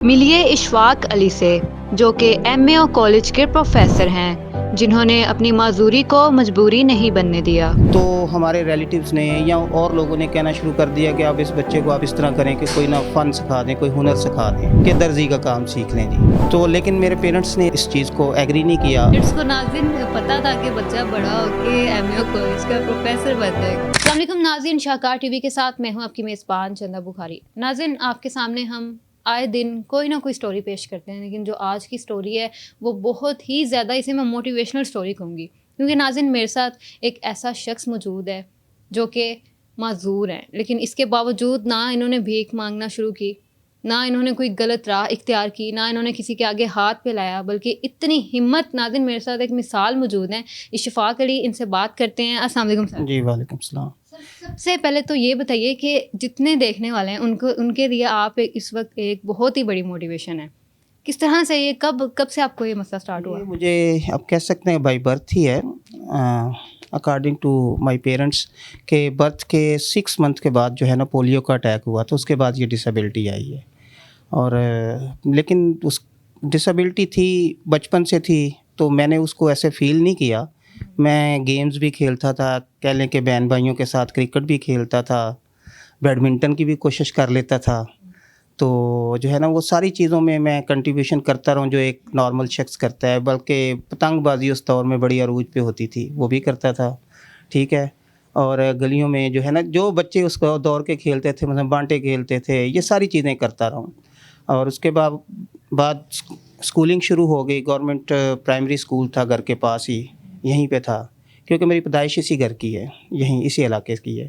ملیے اشفاق علی سے جو کہ ایم اے او کالج کے پروفیسر ہیں، جنہوں نے اپنی معذوری کو مجبوری نہیں بننے دیا۔ تو ہمارے ریلیٹیوز نے یا اور لوگوں نے کہنا شروع کر دیا کہ آپ اس بچے کو آپ اس طرح کریں کہ کوئی نہ فن سکھا دیں، کوئی ہنر سکھا دیں کہ درزی کا کام سیکھ لیں جی۔ تو لیکن میرے پیرنٹس نے اس چیز کو ایگری نہیں کیا۔ پیرنٹس کو ناظرین پتا تھا کہ بچہ بڑا ہو کے ایم اے او کالج کا پروفیسر بن جائے گا۔ السلام علیکم ناظرین، شاہکار ٹی وی کے ساتھ میں ہوں آپ کی میزبان چندہ بخاری۔ ناظرین، آپ کے سامنے ہم آئے دن کوئی نہ کوئی سٹوری پیش کرتے ہیں، لیکن جو آج کی سٹوری ہے وہ بہت ہی زیادہ، اسے میں موٹیویشنل سٹوری کہوں گی، کیونکہ ناظرین میرے ساتھ ایک ایسا شخص موجود ہے جو کہ معذور ہیں، لیکن اس کے باوجود نہ انہوں نے بھیک مانگنا شروع کی، نہ انہوں نے کوئی غلط راہ اختیار کی، نہ انہوں نے کسی کے آگے ہاتھ پھیلایا، بلکہ اتنی ہمت۔ ناظرین میرے ساتھ ایک مثال موجود ہیں، اشفاق علی، ان سے بات کرتے ہیں۔ السلام علیکم سر۔ جی وعلیکم السلام۔ سب سے پہلے تو یہ بتائیے کہ جتنے دیکھنے والے ہیں ان کے لیے آپ اس وقت ایک بہت ہی بڑی موٹیویشن ہے، کس طرح سے یہ کب سے آپ کو یہ مسئلہ سٹارٹ ہوا؟ یہ مجھے اب کہہ سکتے ہیں بائی برتھ ہی ہے، اکارڈنگ ٹو مائی پیرنٹس، کہ برتھ کے 6 منتھ کے بعد جو ہے نا پولیو کا اٹیک ہوا، تو اس کے بعد یہ ڈسیبلٹی آئی ہے۔ اور لیکن اس ڈسیبلٹی تھی بچپن سے تھی، تو میں نے اس کو ایسے فیل نہیں کیا۔ میں گیمز بھی کھیلتا تھا، کہہ لیں کہ بہن بھائیوں کے ساتھ کرکٹ بھی کھیلتا تھا، بیڈمنٹن کی بھی کوشش کر لیتا تھا۔ تو جو ہے نا وہ ساری چیزوں میں کنٹریبیوشن کرتا رہوں جو ایک نارمل شخص کرتا ہے، بلکہ پتنگ بازی اس دور میں بڑی عروج پہ ہوتی تھی، وہ بھی کرتا تھا، ٹھیک ہے۔ اور گلیوں میں جو ہے نا جو بچے اس کو دور کے کھیلتے تھے، مثلا بانٹے کھیلتے تھے، یہ ساری چیزیں کرتا رہوں۔ اور اس کے بعد اسکولنگ شروع ہو گئی۔ گورنمنٹ پرائمری اسکول تھا گھر کے پاس ہی، یہیں پہ تھا، کیونکہ میری پیدائش اسی گھر کی ہے، یہیں اسی علاقے کی ہے۔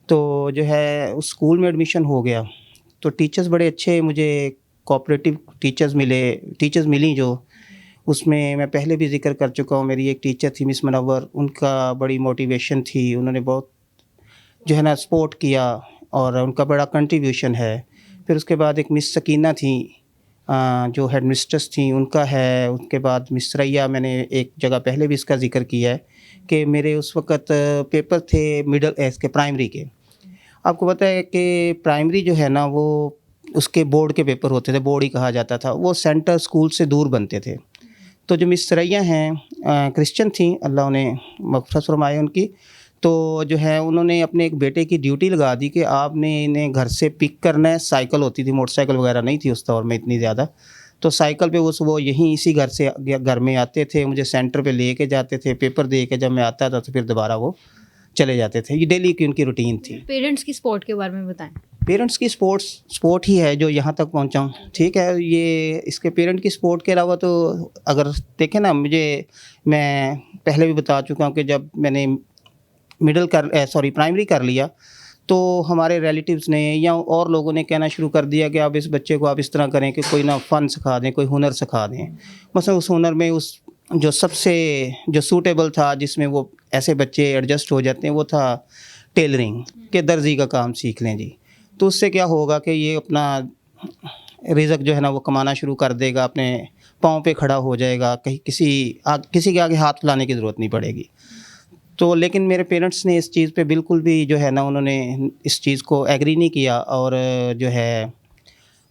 تو جو ہے اس اسکول میں ایڈمیشن ہو گیا، تو ٹیچرز بڑے اچھے، مجھے کوآپریٹو ٹیچرز ملیں جو اس میں پہلے بھی ذکر کر چکا ہوں۔ میری ایک ٹیچر تھی مس منور، ان کا بڑی موٹیویشن تھی، انہوں نے بہت جو ہے نا سپورٹ کیا، اور ان کا بڑا کنٹریبیوشن ہے۔ پھر اس کے بعد ایک مس سکینہ تھیں جو ہیڈ مسٹرس تھیں، ان کا ہے۔ ان کے بعد مس ثریا، میں نے ایک جگہ پہلے بھی اس کا ذکر کیا ہے کہ میرے اس وقت پیپر تھے مڈل ایج کے، پرائمری کے۔ آپ کو پتہ ہے کہ پرائمری جو ہے نا وہ اس کے بورڈ کے پیپر ہوتے تھے، بورڈ ہی کہا جاتا تھا، وہ سینٹر اسکول سے دور بنتے تھے۔ تو جو مس ثریا ہیں کرسچن تھیں، اللہ انہیں مغفرت فرمائے ان کی، تو جو ہے انہوں نے اپنے ایک بیٹے کی ڈیوٹی لگا دی کہ آپ نے انہیں گھر سے پک کرنا ہے۔ سائیکل ہوتی تھی، موٹر سائیکل وغیرہ نہیں تھی اس دور میں اتنی زیادہ، تو سائیکل پہ وہ یہیں اسی گھر میں آتے تھے، مجھے سینٹر پہ لے کے جاتے تھے، پیپر دے کے جب میں آتا تھا تو پھر دوبارہ وہ چلے جاتے تھے۔ یہ ڈیلی کی ان کی روٹین تھی۔ پیرنٹس کی سپورٹ کے بارے میں بتائیں۔ پیرنٹس کی سپورٹ ہی ہے جو یہاں تک پہنچا ہوں، ٹھیک ہے۔ یہ اس کے پیرنٹ کی سپورٹ کے علاوہ تو اگر دیکھیں نا، میں پہلے بھی بتا چکا ہوں کہ جب میں نے پرائمری کر لیا، تو ہمارے ریلیٹیوز نے یا اور لوگوں نے کہنا شروع کر دیا کہ آپ اس بچے کو آپ اس طرح کریں کہ کوئی نہ فن سکھا دیں، کوئی ہنر سکھا دیں۔ مثلا اس ہنر میں جو سب سے سوٹیبل تھا، جس میں وہ ایسے بچے ایڈجسٹ ہو جاتے ہیں، وہ تھا ٹیلرنگ، کہ درزی کا کام سیکھ لیں جی۔ تو اس سے کیا ہوگا کہ یہ اپنا رزق جو ہے نا وہ کمانا شروع کر دے گا، اپنے پاؤں پہ کھڑا ہو جائے گا، کہیں کسی کے آگے ہاتھ پھیلانے کی ضرورت نہیں پڑے گی۔ تو لیکن میرے پیرنٹس نے اس چیز پہ بالکل بھی جو ہے نا انہوں نے اس چیز کو ایگری نہیں کیا، اور جو ہے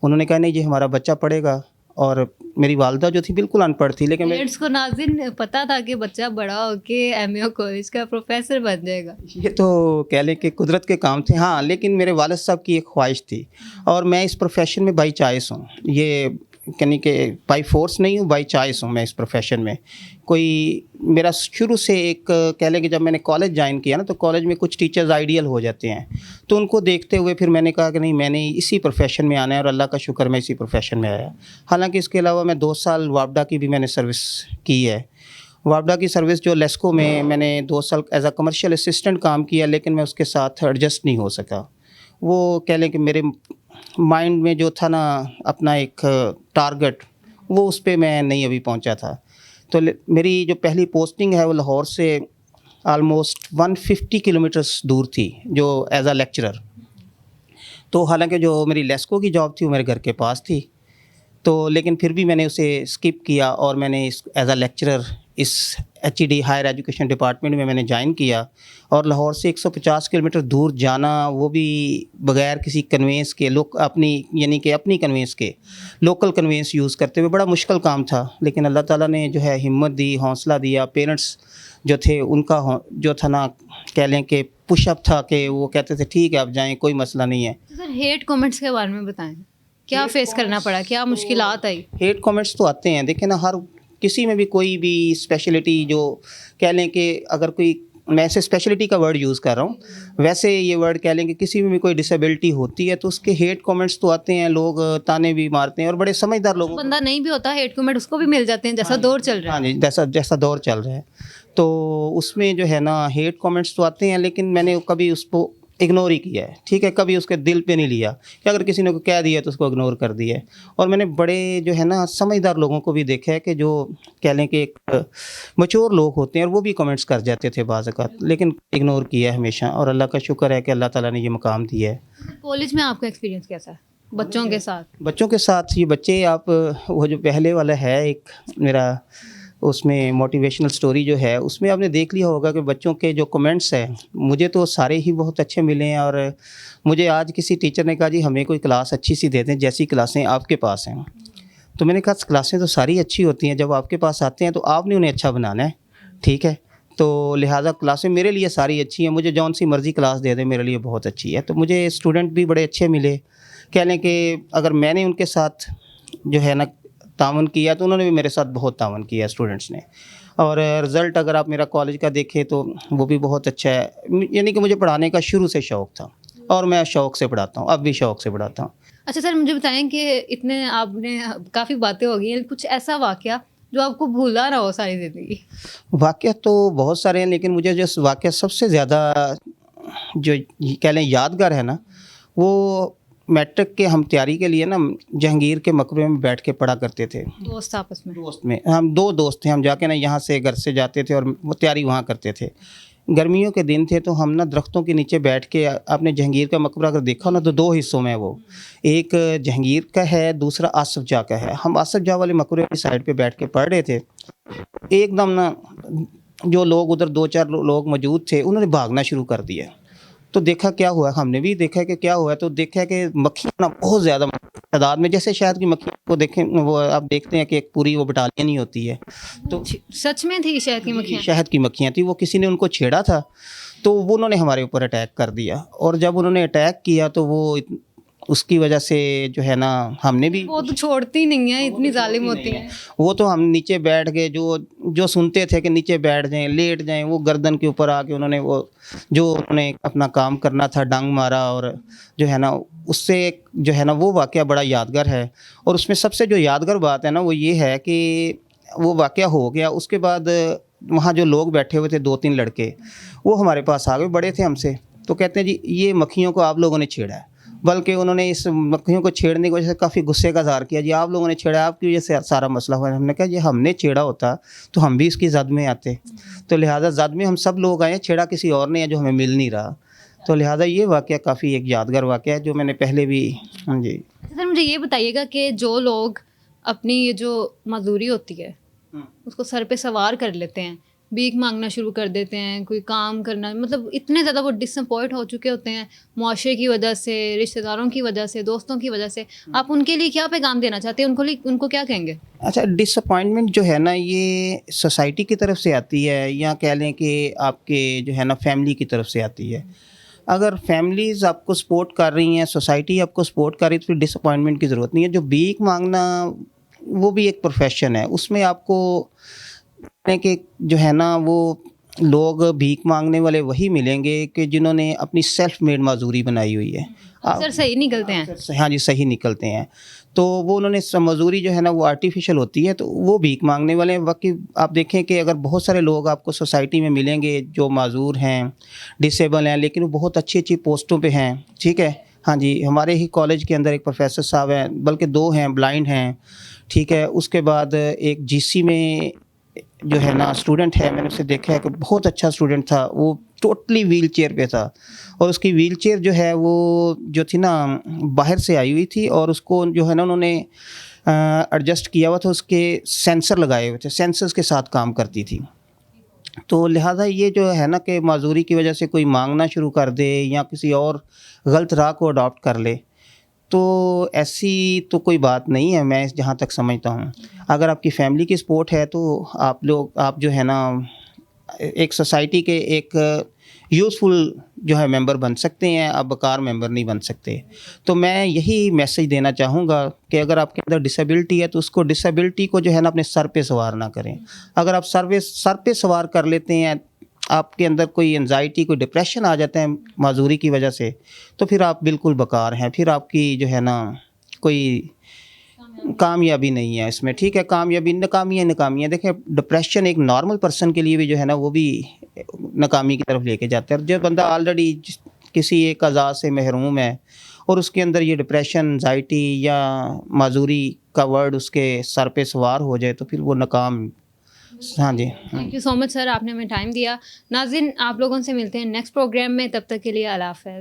انہوں نے کہا نہیں جی ہمارا بچہ پڑھے گا۔ اور میری والدہ جو تھی بالکل ان پڑھ تھی، لیکن پیرنٹس کو ناظرین پتا تھا کہ بچہ بڑا ہو کے ایم اے او کالج کا پروفیسر بن جائے گا۔ یہ تو کہہ لیں کہ قدرت کے کام تھے، ہاں، لیکن میرے والد صاحب کی ایک خواہش تھی، اور میں اس پروفیشن میں بائی چوائس ہوں۔ یہ یعنی کہ بائی فورس نہیں ہوں، بائی چوائس ہوں میں اس پروفیشن میں۔ میرا شروع سے ایک کہہ لیں کہ جب میں نے کالج جوائن کیا نا، تو کالج میں کچھ ٹیچرز آئیڈیل ہو جاتے ہیں، تو ان کو دیکھتے ہوئے پھر میں نے کہا کہ نہیں، میں نے اسی پروفیشن میں آنا ہے، اور اللہ کا شکر میں اسی پروفیشن میں آیا۔ حالانکہ اس کے علاوہ میں 2 سال وابڈا کی بھی میں نے سروس کی ہے۔ وابڈا کی سروس جو لیسکو میں نے 2 سال ایز اے کمرشل اسسٹنٹ کام کیا، لیکن میں اس کے ساتھ ایڈجسٹ نہیں ہو سکا۔ وہ کہہ لیں کہ میرے مائنڈ میں جو تھا نا اپنا ایک ٹارگٹ، وہ اس پہ میں نہیں ابھی پہنچا تھا۔ تو میری جو پہلی پوسٹنگ ہے وہ لاہور سے آلموسٹ 150 کلومیٹرز دور تھی، جو ایز اے لیکچرر۔ تو حالانکہ جو میری لیسکو کی جاب تھی وہ میرے گھر کے پاس تھی، تو لیکن پھر بھی میں نے اسے اسکپ کیا، اور میں نے ایز اے لیکچرر اس HED ہائر ایجوکیشن ڈپارٹمنٹ میں نے جوائن کیا, اور لاہور سے 150 کلومیٹر دور جانا, وہ بھی بغیر کسی کنوینس کے, اپنی یعنی کہ اپنی کنوینس کے, لوکل کنوینس یوز کرتے ہوئے, بڑا مشکل کام تھا. لیکن اللہ تعالیٰ نے جو ہے ہمت دی, حوصلہ دیا. پیرنٹس جو تھے ان کا جو تھا نا, کہہ لیں کہ پش اپ تھا, کہ وہ کہتے تھے ٹھیک ہے آپ جائیں, کوئی مسئلہ نہیں ہے. سر ہیٹ کامنٹس کے بارے میں بتائیں, کیا فیس کرنا پڑا, کیا مشکلات آئی؟ ہیٹ کامنٹس تو آتے ہیں, دیکھیں نا, ہر کسی میں بھی کوئی بھی اسپیشلٹی جو کہہ لیں کہ اگر کوئی, میں ایسے اسپیشلٹی کا ورڈ یوز کر رہا ہوں, ویسے یہ ورڈ کہہ لیں کہ کسی میں بھی کوئی ڈسیبلٹی ہوتی ہے تو اس کے ہیٹ کامنٹس تو آتے ہیں, لوگ تانے بھی مارتے ہیں, اور بڑے سمجھدار لوگ, بندہ نہیں بھی ہوتا ہیٹ کامنٹ اس کو بھی مل جاتے ہیں, جیسا دور چل رہا ہے. ہاں جی, جیسا دور چل رہا ہے, تو اس میں جو ہے نا ہیٹ کامنٹس تو آتے ہیں, لیکن میں نے کبھی اس کو اگنور ہی کیا ہے. ٹھیک ہے, کبھی اس کے دل پہ نہیں لیا کہ اگر کسی نے کو کہہ دیا تو اس کو اگنور کر دیا ہے. اور میں نے بڑے جو ہے نا سمجھدار لوگوں کو بھی دیکھا ہے کہ جو کہہ لیں کہ ایک میچور لوگ ہوتے ہیں, اور وہ بھی کمنٹس کر جاتے تھے بعض اوقات, لیکن اگنور کیا ہے ہمیشہ, اور اللہ کا شکر ہے کہ اللہ تعالیٰ نے یہ مقام دیا ہے. کالج میں آپ کا ایکسپیرینس کیسا ہے بچوں کے ساتھ؟ بچوں کے ساتھ یہ بچے, آپ وہ جو پہلے والا ہے ایک میرا, اس میں موٹیویشنل سٹوری جو ہے, اس میں آپ نے دیکھ لیا ہوگا کہ بچوں کے جو کمنٹس ہیں, مجھے تو سارے ہی بہت اچھے ملے ہیں. اور مجھے آج کسی ٹیچر نے کہا جی ہمیں کوئی کلاس اچھی سی دے دیں جیسی کلاسیں آپ کے پاس ہیں. تو میں نے کہا کلاسیں تو ساری اچھی ہوتی ہیں, جب آپ کے پاس آتے ہیں تو آپ نے انہیں اچھا بنانا ہے. ٹھیک ہے, تو لہٰذا کلاسیں میرے لیے ساری اچھی ہیں, مجھے جون سی مرضی کلاس دے دیں میرے لیے بہت اچھی ہے. تو مجھے اسٹوڈنٹ بھی بڑے اچھے ملے, کہہ لیں کہ اگر میں نے ان کے ساتھ جو ہے نا تعاون کیا تو انہوں نے بھی میرے ساتھ بہت تعاون کیا اسٹوڈنٹس نے. اور رزلٹ اگر آپ میرا کالج کا دیکھیں تو وہ بھی بہت اچھا ہے. یعنی کہ مجھے پڑھانے کا شروع سے شوق تھا, اور میں شوق سے پڑھاتا ہوں, اب بھی شوق سے پڑھاتا ہوں. اچھا سر, مجھے بتائیں کہ اتنے آپ نے کافی باتیں ہو گئی ہیں, کچھ ایسا واقعہ جو آپ کو بھولا رہا ہو ساری زندگی؟ واقعہ تو بہت سارے ہیں, لیکن مجھے جو واقعہ سب سے زیادہ جو کہہ لیں یادگار ہے نا, وہ میٹرک کے ہم تیاری کے لیے نا جہانگیر کے مقبرے میں بیٹھ کے پڑھا کرتے تھے. دوست آپس میں؟ دوست میں ہم 2 دوست تھے, ہم جا کے نا یہاں سے گھر سے جاتے تھے اور وہ تیاری وہاں کرتے تھے. گرمیوں کے دن تھے, تو ہم نا درختوں کے نیچے بیٹھ کے, آپ نے جہانگیر کا مقبرہ اگر دیکھا نا تو 2 حصوں میں, وہ ایک جہانگیر کا ہے, دوسرا آصف جاہ کا ہے. ہم آصف جاہ والے مقبرے کی سائڈ پہ بیٹھ کے پڑھ رہے تھے. ایک دم نا جو لوگ ادھر 2-4 لوگ موجود تھے, انہوں نے بھاگنا شروع کر دیا. تو دیکھا کیا ہوا, ہم نے بھی دیکھا کہ کیا ہوا ہے, تو دیکھا کہ مکھیاں نا بہت زیادہ تعداد میں, جیسے شاید کی مکھیاں کو دیکھیں, وہ آپ دیکھتے ہیں کہ ایک پوری وہ بٹالین ہی ہوتی ہے. تو سچ میں تھی شہد کی مکھیاں؟ شہد کی مکھیاں تھیں, وہ کسی نے ان کو چھیڑا تھا, تو وہ انہوں نے ہمارے اوپر اٹیک کر دیا. اور جب انہوں نے اٹیک کیا تو وہ اس کی وجہ سے جو ہے نا ہم نے بھی, وہ تو چھوڑتی نہیں ہیں, اتنی ظالم ہوتی ہیں. وہ تو ہم نیچے بیٹھ گئے, جو سنتے تھے کہ نیچے بیٹھ جائیں, لیٹ جائیں, وہ گردن کے اوپر آ کے انہوں نے وہ جو انہوں نے اپنا کام کرنا تھا ڈانگ مارا. اور جو ہے نا اس سے جو ہے نا وہ واقعہ بڑا یادگار ہے. اور اس میں سب سے جو یادگار بات ہے نا وہ یہ ہے کہ وہ واقعہ ہو گیا, اس کے بعد وہاں جو لوگ بیٹھے ہوئے تھے 2-3 لڑکے, وہ ہمارے پاس آ گئے, بڑے تھے ہم سے, تو کہتے ہیں جی یہ مکھیوں کو آپ لوگوں نے چھیڑا ہے. بلکہ انہوں نے اس مکھیوں کو چھیڑنے کی وجہ سے کافی غصے کا اظہار کیا, جی آپ لوگوں نے چھیڑا, آپ کی وجہ سے سارا مسئلہ ہوا ہے. ہم نے کہا جی ہم نے چھیڑا ہوتا تو ہم بھی اس کی زد میں آتے, تو لہٰذا زد میں ہم سب لوگ آئے ہیں, چھیڑا کسی اور نے ہے جو ہمیں مل نہیں رہا. تو لہٰذا یہ واقعہ کافی ایک یادگار واقعہ ہے جو میں نے پہلے بھی. ہاں جی سر, مجھے یہ بتائیے گا کہ جو لوگ اپنی یہ جو مزدوری ہوتی ہے اس کو سر پہ سوار کر لیتے ہیں, بھیک مانگنا شروع کر دیتے ہیں, کوئی کام کرنا, مطلب اتنے زیادہ وہ ڈس اپوائنٹ ہو چکے ہوتے ہیں معاشرے کی وجہ سے, رشتہ داروں کی وجہ سے, دوستوں کی وجہ سے, آپ ان کے لیے کیا پیغام دینا چاہتے ہیں, ان کو کیا کہیں گے؟ اچھا, ڈس اپوائنٹمنٹ جو ہے نا یہ سوسائٹی کی طرف سے آتی ہے, یا کہہ لیں کہ آپ کے جو ہے نا فیملی کی طرف سے آتی ہے. اگر فیملیز آپ کو سپورٹ کر رہی ہیں, سوسائٹی آپ کو سپورٹ کر رہی ہے, تو پھر ڈس اپوائنٹمنٹ کی ضرورت نہیں ہے. جو بھیک مانگنا وہ بھی ایک پروفیشن ہے, اس میں آپ کو کہ جو ہے نا وہ لوگ بھیک مانگنے والے وہی ملیں گے کہ جنہوں نے اپنی سیلف میڈ معذوری بنائی ہوئی ہے. سر صحیح نکلتے ہیں. ہاں جی صحیح نکلتے ہیں. تو وہ انہوں نے مزدوری جو ہے نا وہ آرٹیفیشل ہوتی ہے, تو وہ بھیک مانگنے والے ہیں. باقی آپ دیکھیں کہ اگر بہت سارے لوگ آپ کو سوسائٹی میں ملیں گے جو معذور ہیں, ڈسیبل ہیں, لیکن وہ بہت اچھی اچھی پوسٹوں پہ ہیں. ٹھیک ہے, ہاں جی, ہمارے ہی کالج کے اندر ایک پروفیسر صاحب ہیں, بلکہ 2 ہیں, بلائنڈ ہیں. ٹھیک ہے, اس کے بعد ایک GC میں جو ہے نا اسٹوڈنٹ ہے, میں نے اسے دیکھا ہے کہ بہت اچھا اسٹوڈنٹ تھا, وہ ٹوٹلی ویل چیئر پہ تھا, اور اس کی ویل چیئر جو ہے وہ جو تھی نا باہر سے آئی ہوئی تھی, اور اس کو جو ہے نا انہوں نے ایڈجسٹ کیا ہوا تھا, اس کے سینسر لگائے ہوئے تھے, سینسرز کے ساتھ کام کرتی تھی. تو لہٰذا یہ جو ہے نا کہ معذوری کی وجہ سے کوئی مانگنا شروع کر دے یا کسی اور غلط راہ کو اڈاپٹ کر لے، تو ایسی تو کوئی بات نہیں ہے، میں جہاں تک سمجھتا ہوں۔ اگر آپ کی فیملی کی سپورٹ ہے تو آپ جو ہے نا ایک سوسائٹی کے ایک یوزفل جو ہے ممبر بن سکتے ہیں، آپ بیکار ممبر نہیں بن سکتے۔ تو میں یہی میسج دینا چاہوں گا کہ اگر آپ کے اندر ڈسیبلٹی ہے تو اس کو ڈسیبلٹی کو جو ہے نا اپنے سر پہ سوار نہ کریں۔ اگر آپ سر پہ سوار کر لیتے ہیں، آپ کے اندر کوئی انزائٹی کوئی ڈپریشن آ جاتا ہے معذوری کی وجہ سے، تو پھر آپ بالکل بیکار ہیں، پھر آپ کی جو ہے نا کوئی کامیابی نہیں ہے اس میں، ٹھیک ہے۔ کامیابی ناکامی ہے۔ دیکھیں ڈپریشن ایک نارمل پرسن کے لیے بھی جو ہے نا وہ بھی ناکامی کی طرف لے کے جاتا ہے۔ جو بندہ آلریڈی کسی ایک عذاب سے محروم ہے اور اس کے اندر یہ ڈپریشن، انزائٹی یا معذوری کا ورڈ اس کے سر پہ سوار ہو جائے تو پھر وہ ناکام۔ ہاں جی، تھینک یو سو مچ سر، آپ نے ہمیں ٹائم دیا۔ ناظرین، آپ لوگوں سے ملتے ہیں نیکسٹ پروگرام میں، تب تک کے لیے اللہ حافظ۔